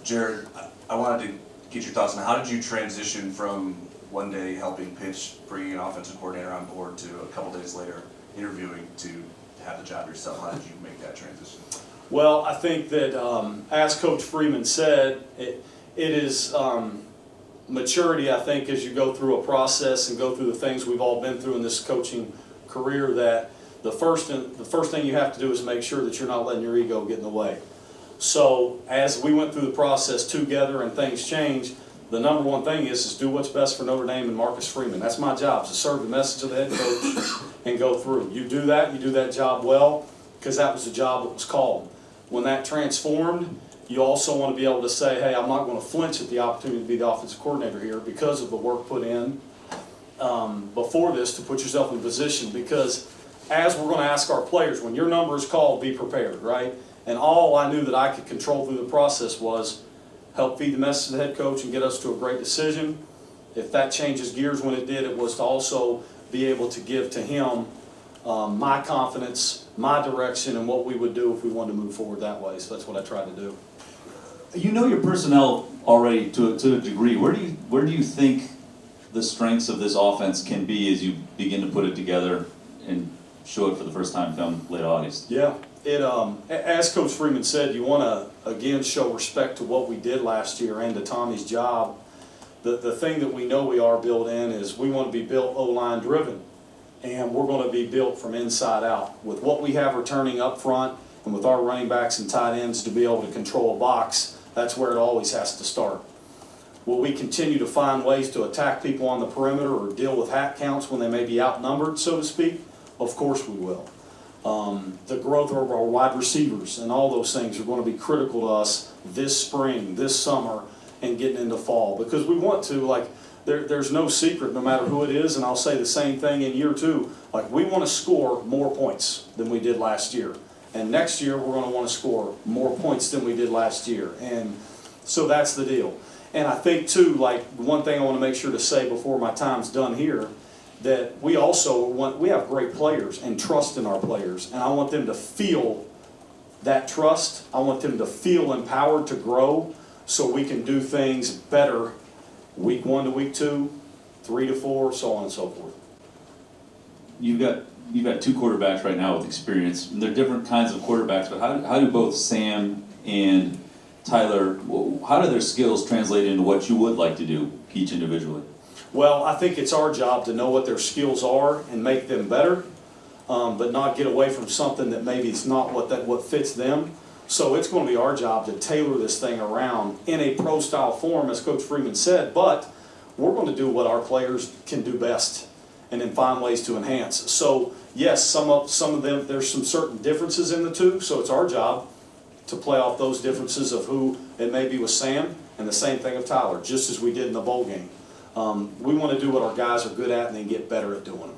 Gerad, I wanted to get your thoughts on how did you transition from one day helping pitch, bringing an offensive coordinator on board, to a couple days later interviewing to have the job yourself? How did you make that transition? Well, I think that as Coach Freeman said, it is maturity, I think, as you go through a process and go through the things we've all been through in this coaching career, that the first thing you have to do is make sure that you're not letting your ego get in the way. So as we went through the process together and things changed, the number one thing is do what's best for Notre Dame and Marcus Freeman. That's my job, to serve the message of the head coach and go through. You do that job well, because that was the job that was called. When that transformed, you also want to be able to say, hey, I'm not going to flinch at the opportunity to be the offensive coordinator here because of the work put in before this to put yourself in position. Because as we're going to ask our players, when your number is called, be prepared, right? And all I knew that I could control through the process was help feed the message of the head coach and get us to a great decision. If that changes gears, when it did, it was to also be able to give to him my confidence, my direction, and what we would do if we wanted to move forward that way. So that's what I tried to do. You know your personnel already to a degree. Where do you think the strengths of this offense can be as you begin to put it together and show it for the first time come late August? Yeah, as Coach Freeman said, you want to again show respect to what we did last year and to Tommy's job. The thing that we know we are built in is we want to be built O-line driven, and we're going to be built from inside out with what we have returning up front and with our running backs and tight ends to be able to control a box. That's where it always has to start. Will we continue to find ways to attack people on the perimeter or deal with hat counts when they may be outnumbered, so to speak? Of course we will. The growth of our wide receivers and all those things are going to be critical to us this spring, this summer, and getting into fall. Because we want to, like, there's no secret no matter who it is, and I'll say the same thing in year two, like, we want to score more points than we did last year. And next year we're going to want to score more points than we did last year. And so that's the deal. And I think too, like, one thing I want to make sure to say before my time's done here, that we have great players and trust in our players, and I want them to feel that trust. I want them to feel empowered to grow so we can do things better week 1 to week 2, 3 to 4, so on and so forth. You've got two quarterbacks right now with experience, and they're different kinds of quarterbacks, but how do both Sam and Tyler, how do their skills translate into what you would like to do each individually? Well, I think it's our job to know what their skills are and make them better, but not get away from something that maybe it's not what fits them. So it's going to be our job to tailor this thing around in a pro-style form, as Coach Freeman said, but we're going to do what our players can do best and then find ways to enhance. So yes, some of them, there's some certain differences in the two, so it's our job to play off those differences of who it may be with Sam, and the same thing of Tyler, just as we did in the bowl game. We want to do what our guys are good at and then get better at doing them.